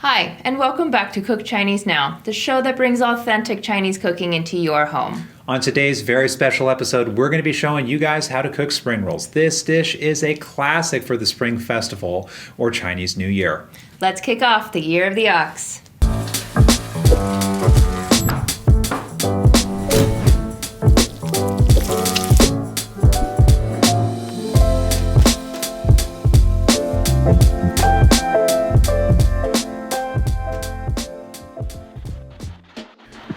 Hi, and welcome back to Cook Chinese Now, the show that brings authentic Chinese cooking into your home. On today's very special episode, we're going to be showing you guys how to cook spring rolls. This dish is a classic for the Spring Festival or Chinese New Year. Let's kick off the Year of the Ox.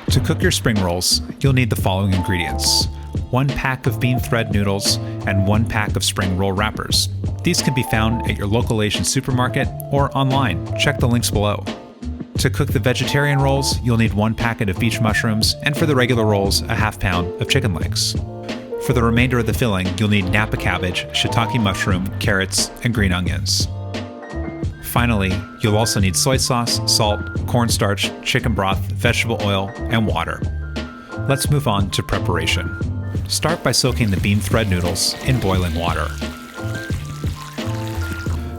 To cook your spring rolls, you'll need the following ingredients: 1 pack of bean thread noodles and 1 pack of spring roll wrappers. These can be found at your local Asian supermarket or online. Check the links below. To cook the vegetarian rolls, you'll need 1 packet of beach mushrooms, and for the regular rolls, a ½ pound of chicken legs. For the remainder of the filling, you'll need Napa cabbage, shiitake mushroom, carrots, and green onions. Finally, you'll also need soy sauce, salt, cornstarch, chicken broth, vegetable oil, and water. Let's move on to preparation. Start by soaking the bean thread noodles in boiling water.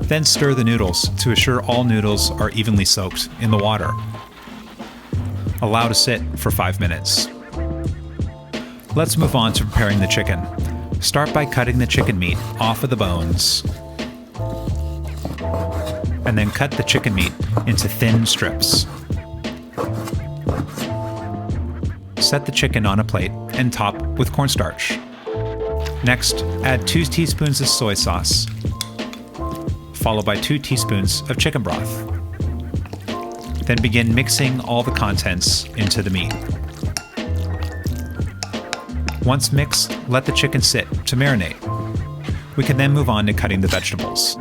Then stir the noodles to assure all noodles are evenly soaked in the water. Allow to sit for 5 minutes. Let's move on to preparing the chicken. Start by cutting the chicken meat off of the bones, and then cut the chicken meat into thin strips. Set the chicken on a plate and top with cornstarch. Next, add 2 teaspoons of soy sauce, followed by 2 teaspoons of chicken broth. Then begin mixing all the contents into the meat. Once mixed, let the chicken sit to marinate. We can then move on to cutting the vegetables.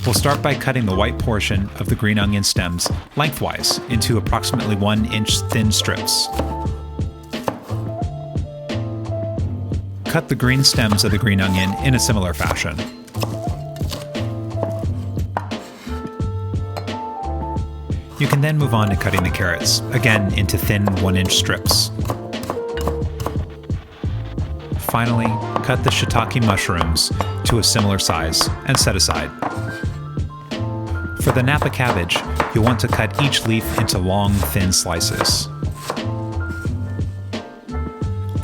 We'll start by cutting the white portion of the green onion stems lengthwise into approximately 1-inch thin strips. Cut the green stems of the green onion in a similar fashion. You can then move on to cutting the carrots, again into thin 1-inch strips. Finally, cut the shiitake mushrooms to a similar size and set aside. For the Napa cabbage, you'll want to cut each leaf into long, thin slices.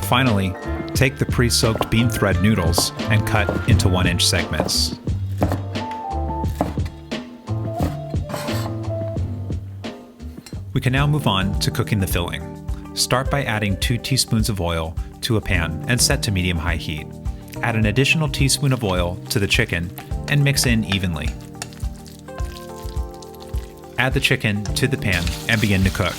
Finally, take the pre-soaked bean thread noodles and cut into 1-inch segments. We can now move on to cooking the filling. Start by adding 2 teaspoons of oil to a pan and set to medium-high heat. Add an additional teaspoon of oil to the chicken and mix in evenly. Add the chicken to the pan and begin to cook.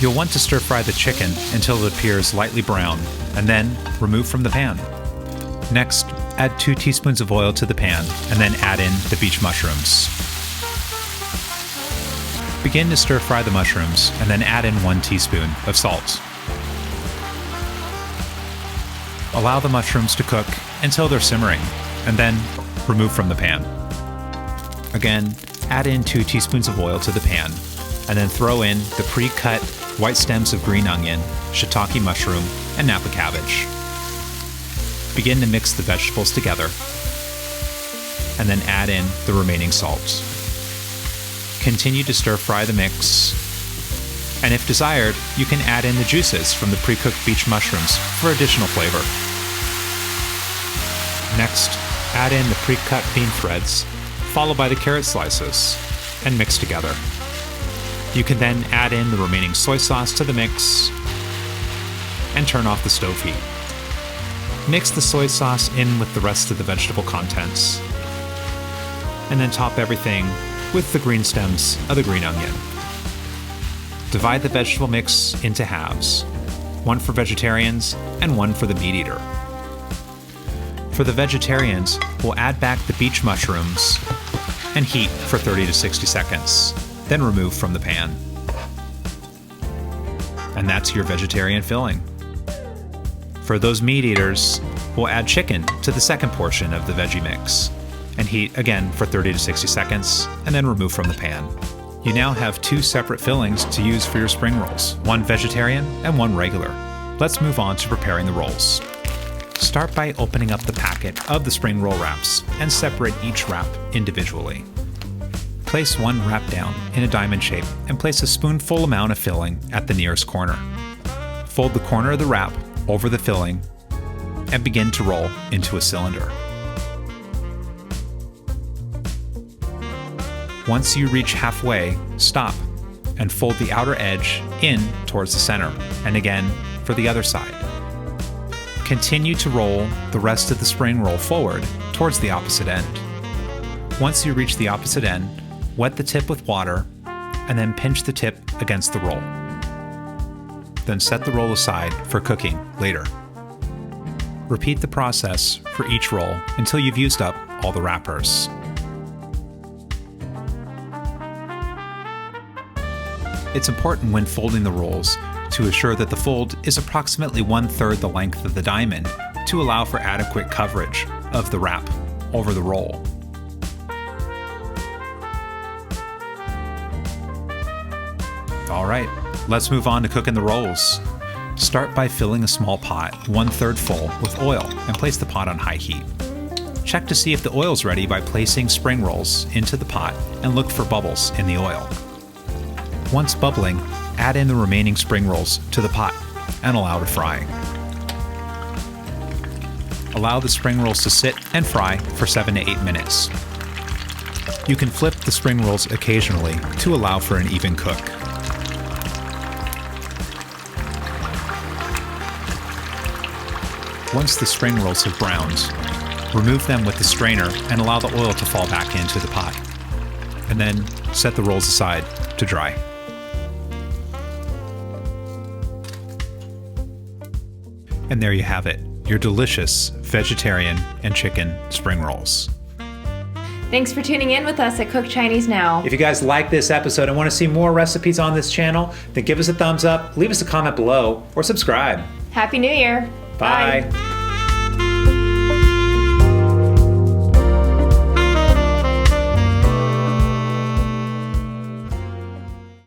You'll want to stir fry the chicken until it appears lightly brown, and then remove from the pan. Next, add 2 teaspoons of oil to the pan and then add in the beach mushrooms. Begin to stir fry the mushrooms and then add in 1 teaspoon of salt. Allow the mushrooms to cook until they're simmering, and then remove from the pan. Again, add in 2 teaspoons of oil to the pan, and then throw in the pre-cut white stems of green onion, shiitake mushroom, and Napa cabbage. Begin to mix the vegetables together, and then add in the remaining salt. Continue to stir fry the mix, and if desired, you can add in the juices from the pre-cooked beach mushrooms for additional flavor. Next, add in the pre-cut bean threads, followed by the carrot slices, and mix together. You can then add in the remaining soy sauce to the mix and turn off the stove heat. Mix the soy sauce in with the rest of the vegetable contents, and then top everything with the green stems of the green onion. Divide the vegetable mix into halves, 1 for vegetarians and 1 for the meat eater. For the vegetarians, we'll add back the beach mushrooms and heat for 30 to 60 seconds, then remove from the pan. And that's your vegetarian filling. For those meat eaters, we'll add chicken to the second portion of the veggie mix and heat again for 30 to 60 seconds, and then remove from the pan. You now have 2 separate fillings to use for your spring rolls, 1 vegetarian and 1 regular. Let's move on to preparing the rolls. Start by opening up the packet of the spring roll wraps and separate each wrap individually. Place one wrap down in a diamond shape and place a spoonful amount of filling at the nearest corner. Fold the corner of the wrap over the filling and begin to roll into a cylinder. Once you reach halfway, stop and fold the outer edge in towards the center, and again for the other side. Continue to roll the rest of the spring roll forward towards the opposite end. Once you reach the opposite end, wet the tip with water and then pinch the tip against the roll. Then set the roll aside for cooking later. Repeat the process for each roll until you've used up all the wrappers. It's important when folding the rolls to assure that the fold is approximately 1/3 the length of the diamond to allow for adequate coverage of the wrap over the roll. All right, let's move on to cooking the rolls. Start by filling a small pot 1/3 full with oil and place the pot on high heat. Check to see if the oil's ready by placing spring rolls into the pot and look for bubbles in the oil. Once bubbling, add in the remaining spring rolls to the pot and allow to fry. Allow the spring rolls to sit and fry for 7 to 8 minutes. You can flip the spring rolls occasionally to allow for an even cook. Once the spring rolls have browned, remove them with the strainer and allow the oil to fall back into the pot. And then set the rolls aside to dry. And there you have it, your delicious vegetarian and chicken spring rolls. Thanks for tuning in with us at Cook Chinese Now. If you guys like this episode and want to see more recipes on this channel, then give us a thumbs up, leave us a comment below, or subscribe. Happy New Year. Bye.